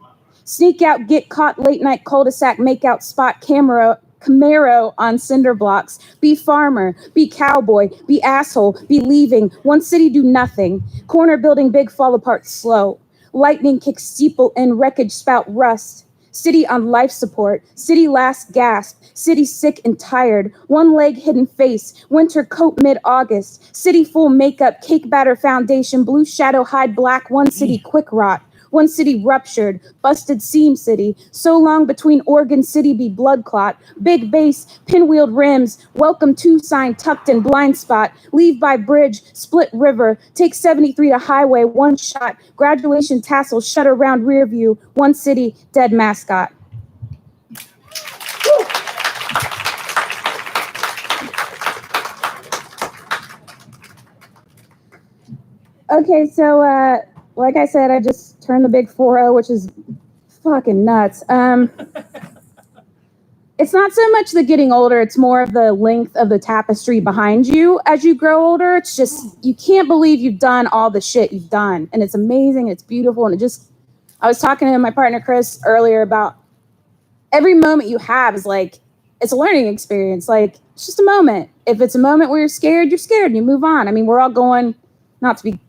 Sneak out, get caught, late night cul-de-sac makeout spot, Camaro on cinder blocks. Be farmer, be cowboy, be asshole, be leaving. One city do nothing. Corner building big fall apart slow. Lightning kicks steeple in wreckage spout rust. City on life support. City last gasp. City sick and tired. One leg hidden face. Winter coat mid-August. City full makeup. Cake batter foundation. Blue shadow hide black. One city quick rot. One city ruptured, busted seam city, so long between Oregon City be blood clot, big base, pinwheeled rims, welcome to sign tucked in blind spot, leave by bridge, split river, take 73 to highway, one shot, graduation tassel, shutter round rear view, one city, dead mascot. Okay, so like I said, I just turned the big 4-0, which is fucking nuts. It's not so much the getting older, it's more of the length of the tapestry behind you as you grow older. It's just, you can't believe you've done all the shit you've done. And it's amazing, it's beautiful, and I was talking to my partner Chris earlier about every moment you have is like, it's a learning experience. Like, it's just a moment. If it's a moment where you're scared and you move on. I mean, we're all going, not to be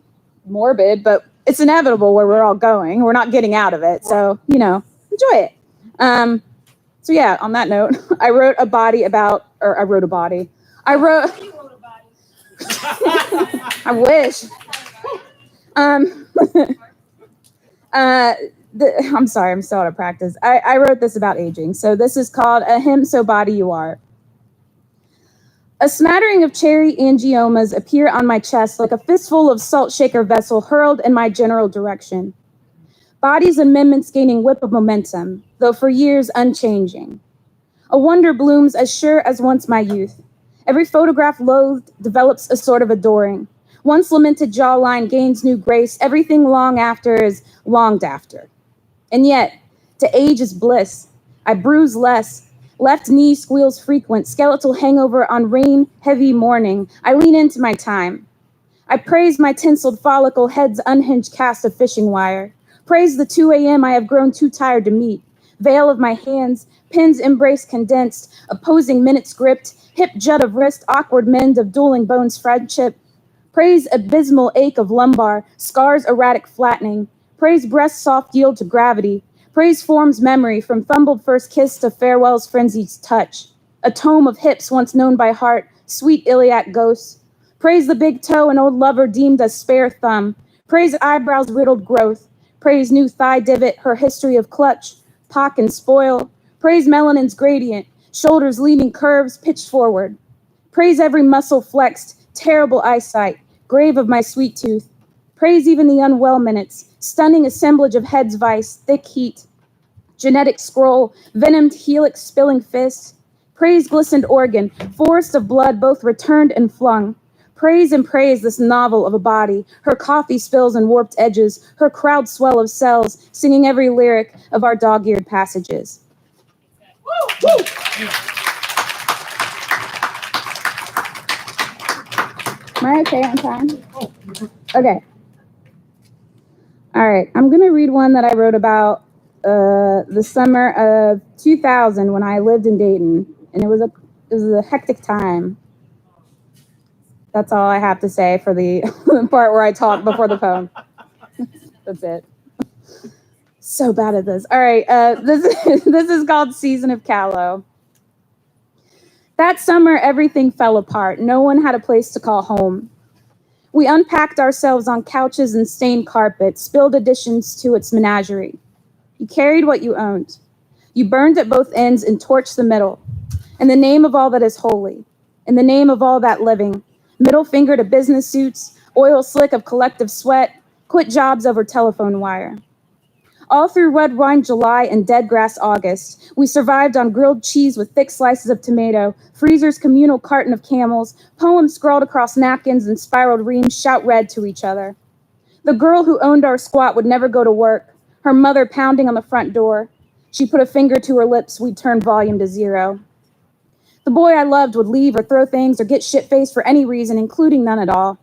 morbid, but it's inevitable where we're all going. We're not getting out of it. So, enjoy it. So yeah, on that note, I wrote a body. I wish. I'm sorry, I'm still out of practice. I wrote this about aging. So this is called A Hymn So Body You Are. A smattering of cherry angiomas appear on my chest like a fistful of salt shaker vessel hurled in my general direction. Body's amendments gaining whip of momentum, though for years unchanging. A wonder blooms as sure as once my youth. Every photograph loathed develops a sort of adoring. Once lamented jawline gains new grace, everything long after is longed after. And yet, to age is bliss. I bruise less. Left knee squeals frequent, skeletal hangover on rain-heavy morning. I lean into my time. I praise my tinseled follicle head's unhinged cast of fishing wire. Praise the 2 a.m. I have grown too tired to meet. Veil of my hands, pins embrace condensed, opposing minutes gripped, hip jut of wrist, awkward mend of dueling bones friendship. Praise abysmal ache of lumbar, scars erratic flattening. Praise breast soft yield to gravity. Praise form's memory from fumbled first kiss to farewell's frenzied touch. A tome of hips once known by heart, sweet iliac ghosts. Praise the big toe an old lover deemed a spare thumb. Praise eyebrows riddled growth. Praise new thigh divot, her history of clutch, pock and spoil. Praise melanin's gradient, shoulders leaning curves pitched forward. Praise every muscle flexed, terrible eyesight, grave of my sweet tooth. Praise even the unwell minutes, stunning assemblage of head's vice, thick heat. Genetic scroll, venomed helix spilling fist. Praise glistened organ, forest of blood both returned and flung. Praise and praise this novel of a body, her coffee spills and warped edges, her crowd swell of cells, singing every lyric of our dog-eared passages. Woo! Woo! Am I okay on time? Okay. All right, I'm gonna read one that I wrote about the summer of 2000 when I lived in Dayton, and it was a hectic time. That's all I have to say for the part where I talk before the poem. That's it. So bad at this. All right, this is called Season of Callow. That summer, everything fell apart. No one had a place to call home. We unpacked ourselves on couches and stained carpet, spilled additions to its menagerie. You carried what you owned. You burned at both ends and torched the middle. In the name of all that is holy, in the name of all that living, middle finger to business suits, oil slick of collective sweat, quit jobs over telephone wire. All through red wine July and dead grass August, we survived on grilled cheese with thick slices of tomato, freezer's communal carton of Camels, poems scrawled across napkins and spiraled reams shout read to each other. The girl who owned our squat would never go to work, her mother pounding on the front door. She put a finger to her lips, we'd turn volume to 0. The boy I loved would leave or throw things or get shit-faced for any reason, including none at all.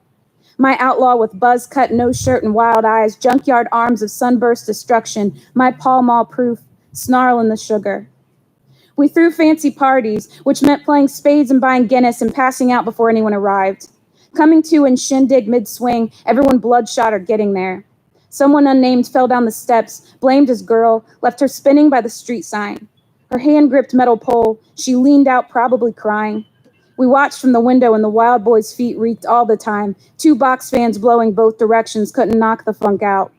My outlaw with buzz-cut, no shirt and wild eyes, junkyard arms of sunburst destruction, my Pall Mall proof, snarl in the sugar. We threw fancy parties, which meant playing spades and buying Guinness and passing out before anyone arrived. Coming to in shindig mid-swing, everyone bloodshot or getting there. Someone unnamed fell down the steps, blamed his girl, left her spinning by the street sign. Her hand gripped metal pole. She leaned out, probably crying. We watched from the window and the wild boy's feet reeked all the time. 2 box fans blowing both directions couldn't knock the funk out.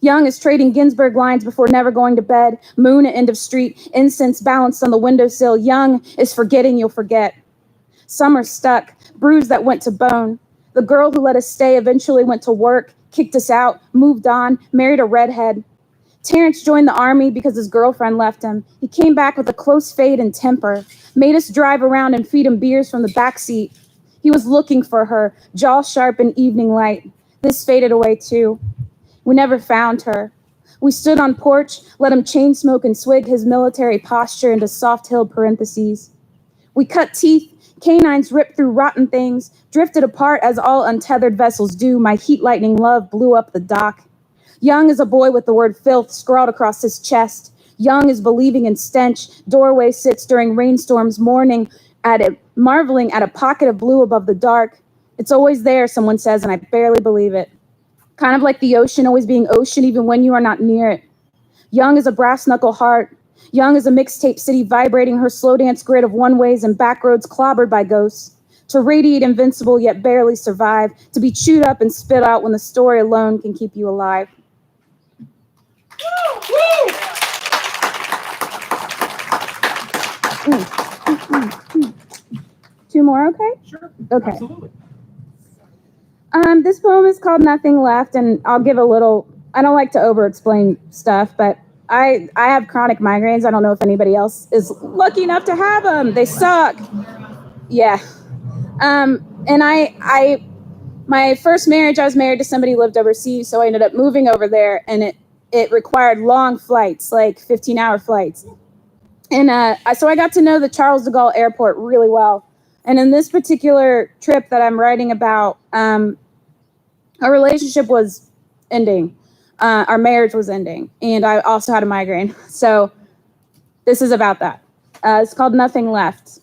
Young is trading Ginsberg lines before never going to bed. Moon at end of street, incense balanced on the windowsill. Young is forgetting you'll forget. Summer stuck, bruise that went to bone. The girl who let us stay eventually went to work, kicked us out, moved on, married a redhead. Terrence joined the army because his girlfriend left him. He came back with a close fade and temper, made us drive around and feed him beers from the back seat. He was looking for her, jaw sharp in evening light. This faded away too. We never found her. We stood on porch, let him chain smoke and swig his military posture into soft-hilled parentheses. We cut teeth, canines ripped through rotten things, drifted apart as all untethered vessels do. My heat-lightning love blew up the dock. Young as a boy with the word filth scrawled across his chest. Young as believing in stench. Doorway sits during rainstorms, mourning at it, marveling at a pocket of blue above the dark. It's always there, someone says, and I barely believe it. Kind of like the ocean always being ocean even when you are not near it. Young as a brass knuckle heart. Young as a mixtape city vibrating her slow dance grid of one-ways and back roads clobbered by ghosts. To radiate invincible yet barely survive. To be chewed up and spit out when the story alone can keep you alive. Two more, okay? Sure. Okay. Absolutely. This poem is called Nothing Left, and I'll give a little, I don't like to over-explain stuff, but I have chronic migraines. I don't know if anybody else is lucky enough to have them. They suck. Yeah. And my first marriage, I was married to somebody who lived overseas, so I ended up moving over there, and it required long flights, like 15-hour flights. And so I got to know the Charles de Gaulle airport really well. And in this particular trip that I'm writing about, our relationship was ending. Our marriage was ending. And I also had a migraine. So this is about that. It's called Nothing Left.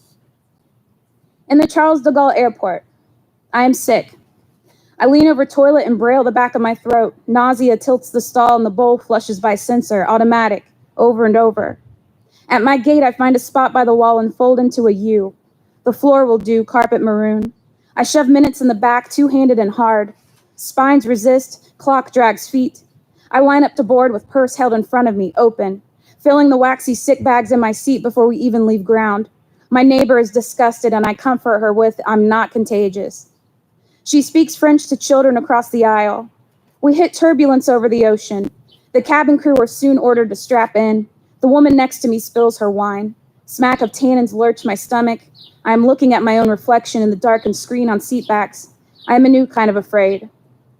In the Charles de Gaulle airport, I am sick. I lean over toilet and braille the back of my throat. Nausea tilts the stall and the bowl flushes by sensor, automatic, over and over. At my gate, I find a spot by the wall and fold into a U. The floor will do, carpet maroon. I shove minutes in the back, two-handed and hard. Spines resist, clock drags feet. I line up to board with purse held in front of me, open, filling the waxy sick bags in my seat before we even leave ground. My neighbor is disgusted and I comfort her with, I'm not contagious. She speaks French to children across the aisle. We hit turbulence over the ocean. The cabin crew are soon ordered to strap in. The woman next to me spills her wine. Smack of tannins lurch my stomach. I am looking at my own reflection in the darkened screen on seatbacks. I am a new kind of afraid.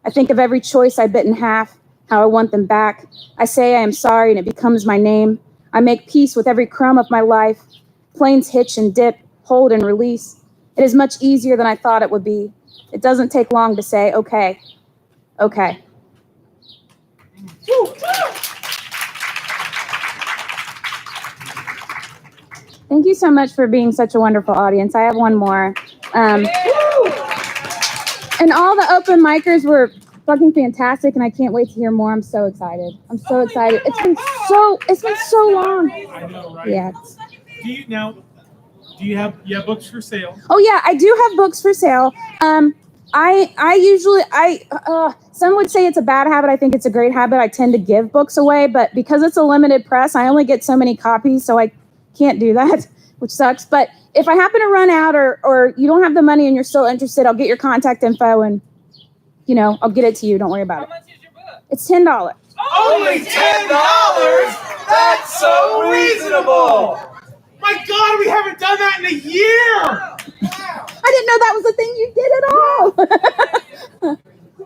I think of every choice I bit in half, how I want them back. I say I am sorry and it becomes my name. I make peace with every crumb of my life. Planes hitch and dip, hold and release. It is much easier than I thought it would be. It doesn't take long to say, okay, okay. Thank you so much for being such a wonderful audience. I have one more. And all the open micers were fucking fantastic, and I can't wait to hear more. I'm so excited. I'm so excited. It's been so long. I know, right? Yeah. Do you have books for sale? Oh yeah, I do have books for sale. I usually some would say it's a bad habit. I think it's a great habit. I tend to give books away, but because it's a limited press, I only get so many copies, so I can't do that, which sucks. But if I happen to run out or you don't have the money and you're still interested, I'll get your contact info and, I'll get it to you. Don't worry about it. How much is your book? It's $10. Only $10? That's so reasonable! My God, we haven't done that in a year! I didn't know that was a thing you did at all.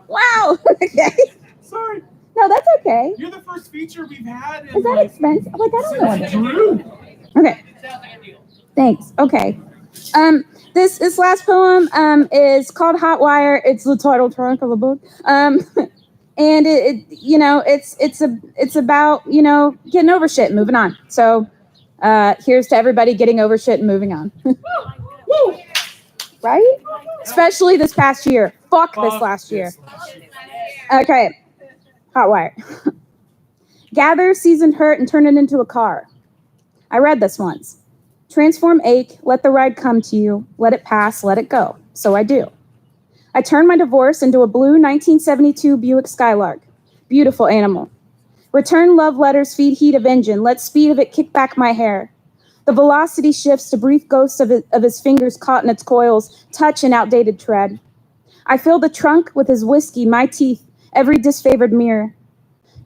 Wow. Okay. Sorry. No, that's okay. You're the first feature we've had. Is that expensive? Like, I don't know. Drew. Okay. Thanks. Okay. This last poem is called Hot Wire. It's the title track of the book. And it's about getting over shit and moving on. So here's to everybody getting over shit and moving on. Woo! Right? Especially this past year. Fuck this last year. Okay. Hot Wire. Gather seasoned hurt and turn it into a car. I read this once. Transform ache, let the ride come to you, let it pass, let it go. So I do. I turned my divorce into a blue 1972 Buick Skylark. Beautiful animal. Return love letters, feed heat of engine, let speed of it kick back my hair. The velocity shifts to brief ghosts of his fingers caught in its coils, touch and outdated tread. I fill the trunk with his whiskey, my teeth, every disfavored mirror.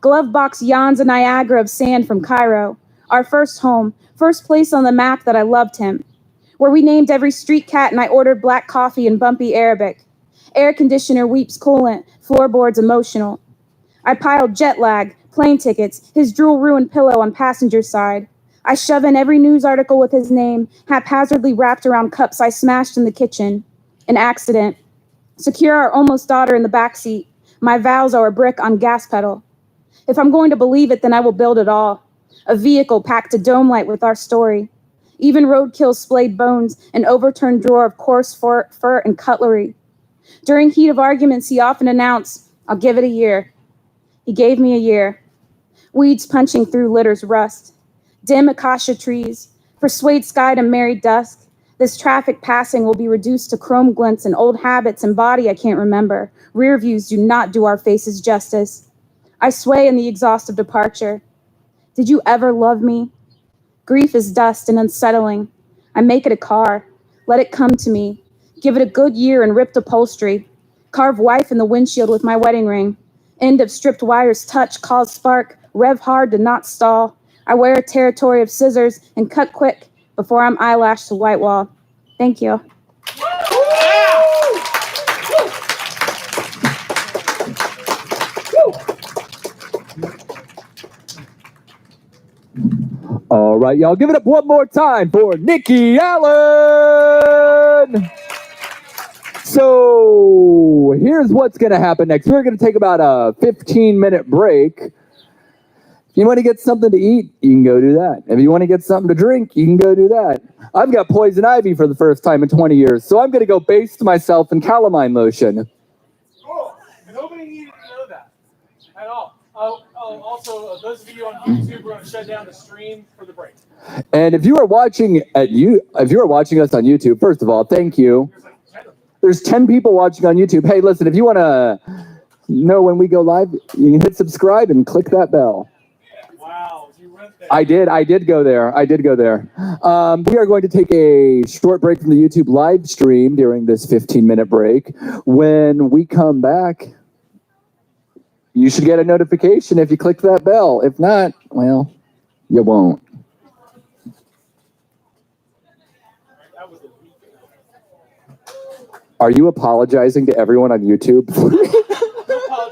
Glove box yawns a Niagara of sand from Cairo, our first home, first place on the map that I loved him, where we named every street cat and I ordered black coffee in bumpy Arabic. Air conditioner weeps coolant, floorboards emotional. I piled jet lag, plane tickets, his drool-ruined pillow on passenger side. I shove in every news article with his name, haphazardly wrapped around cups I smashed in the kitchen. An accident. Secure our almost daughter in the backseat. My vows are a brick on gas pedal. If I'm going to believe it, then I will build it all. A vehicle packed to dome light with our story. Even roadkill splayed bones, an overturned drawer of coarse fur and cutlery. During heat of arguments, he often announced, "I'll give it a year." He gave me a year. Weeds punching through litter's rust. Dim acacia trees, persuade sky to merry dusk. This traffic passing will be reduced to chrome glints and old habits and body I can't remember. Rear views do not do our faces justice. I sway in the exhaust of departure. Did you ever love me? Grief is dust and unsettling. I make it a car. Let it come to me. Give it a good year and ripped upholstery. Carve wife in the windshield with my wedding ring. End of stripped wires touch, cause spark. Rev hard to not stall. I wear a territory of scissors and cut quick before I'm eyelashed to white wall. Thank you. All right, y'all, give it up one more time for Nikki Allen. So here's what's going to happen next. We're going to take about a 15-minute break. If you want to get something to eat, you can go do that. If you want to get something to drink, you can go do that. I've got poison ivy for the first time in 20 years, so I'm going to go baste myself in calamine lotion. Cool. Nobody needed to know that at all. Also, those of you on YouTube, we're going to shut down the stream for the break. And if you are watching us on YouTube, first of all, thank you. There's 10 people watching on YouTube. Hey, listen, if you want to know when we go live, you can hit subscribe and click that bell. Wow, you went there. I did go there. We are going to take a short break from the YouTube live stream during this 15-minute break. When we come back, you should get a notification if you click that bell. If not, well, you won't. Are you apologizing to everyone on YouTube?